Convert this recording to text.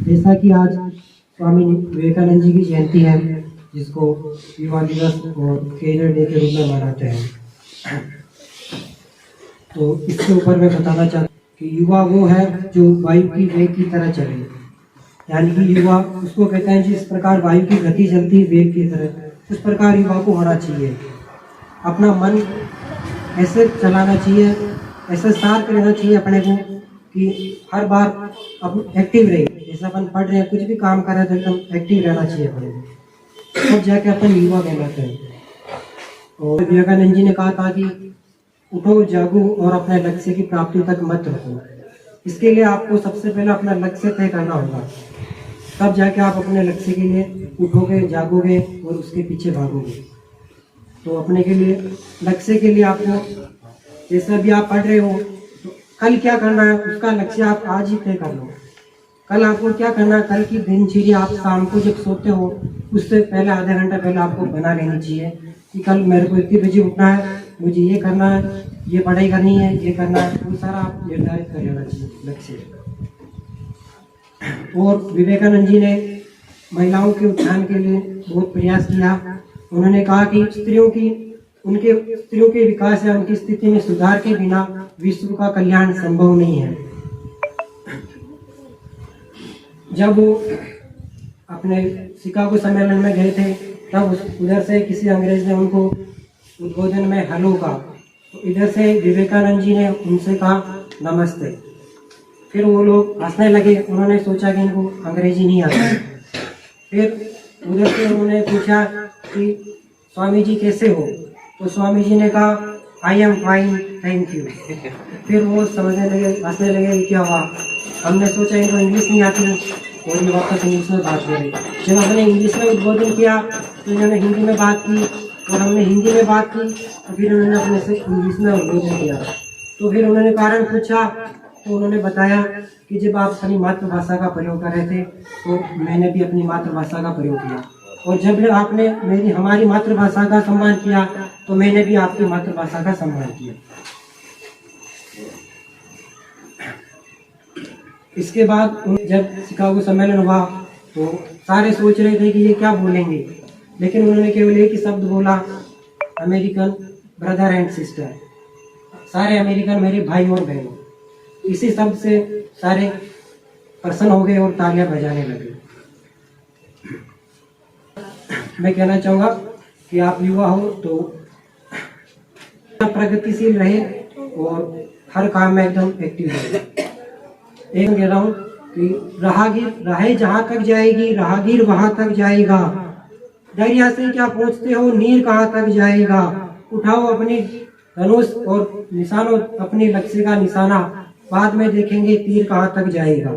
जैसा कि आज स्वामी विवेकानंद जी की जयंती है, जिसको युवा दिवस और कैरियर डे के रूप में मनाते हैं, तो इसके ऊपर मैं बताना चाहता हूँ कि युवा वो है जो वायु की वेग की तरह चले। यानी कि युवा उसको कहते हैं जिस प्रकार वायु की गति चलती है वेग की तरह, उस प्रकार युवा को होना चाहिए। अपना मन ऐसे चलाना चाहिए, ऐसे सार रहना चाहिए अपने को कि हर बार अब एक्टिव रहे। जैसे अपन पढ़ रहे हैं, कुछ भी काम कर रहे हैं तो एकदम एक्टिव रहना चाहिए अपने को, तब जाके अपन युवा कहलाते हैं। और विवेकानंद जी ने कहा था कि उठो, जागो और अपने लक्ष्य की प्राप्ति तक मत रुको। इसके लिए आपको सबसे पहले अपना लक्ष्य तय करना होगा, तब जाके आप अपने लक्ष्य के लिए उठोगे, जागोगे और उसके पीछे भागोगे। तो अपने के लिए लक्ष्य के लिए आपको, जैसे अभी आप पढ़ रहे हो तो कल क्या करना है उसका लक्ष्य आप आज ही तय कर लो। कल आपको क्या करना है, कल की दिनचर्या आप शाम को जब सोते हो उससे पहले आधा घंटा पहले आपको बना लेनी चाहिए कि कल मेरे को इतनी बजे उठना है, मुझे ये करना है, ये पढ़ाई करनी है, ये करना है, वो सारा आप निर्धारित कर लेना चाहिए लक्ष्य। और विवेकानंद जी ने महिलाओं के उत्थान के लिए बहुत प्रयास किया। उन्होंने कहा कि स्त्रियों के विकास या उनकी स्थिति में सुधार के बिना विश्व का कल्याण संभव नहीं है। जब वो अपने शिकागो सम्मेलन में गए थे, तब उधर से किसी अंग्रेज ने उनको उद्बोधन में हेलो कहा, तो इधर से विवेकानंद जी ने उनसे कहा नमस्ते। फिर वो लोग हंसने लगे, उन्होंने सोचा कि इनको अंग्रेजी नहीं आता। फिर उधर से उन्होंने पूछा कि स्वामी जी कैसे हो, तो स्वामी जी ने कहा I am fine, thank you. फिर वो समझने लगे, हंसने लगे, क्या हुआ, हमने सोचा इनको इंग्लिश नहीं आती और ये वापस इंग्लिश में बात करें। जब हमने इंग्लिश में उद्बोधन किया तो इन्होंने हिंदी में बात की, और हमने हिंदी में बात की तो फिर उन्होंने अपने से इंग्लिश में उद्बोधन किया। तो फिर उन्होंने कारण पूछा, तो उन्होंने बताया कि जब आप अपनी मातृभाषा का प्रयोग कर रहे थे तो मैंने भी अपनी मातृभाषा का प्रयोग किया, और जब आपने हमारी मातृभाषा का सम्मान किया तो मैंने भी आपकी मातृभाषा का सम्मान किया। इसके बाद जब शिकागो सम्मेलन हुआ तो सारे सोच रहे थे कि ये क्या बोलेंगे, लेकिन उन्होंने केवल एक ही शब्द बोला, अमेरिकन ब्रदर एंड सिस्टर, सारे अमेरिकन मेरे भाई और बहनों। इसी शब्द से सारे प्रसन्न हो गए और तालियां बजाने लगे। मैं कहना चाहूँगा कि आप युवा हो तो प्रगतिशील रहे और हर काम में एकदम एक्टिव रहे। एक कह रहा हूँ कि राहें जहाँ तक जाएगी राहगीर वहाँ तक जाएगा, दरिया से क्या पूछते हो नीर कहाँ तक जाएगा, उठाओ अपनी धनुष और निशानो अपने लक्ष्य का निशाना, बाद में देखेंगे तीर कहाँ तक जाएगा।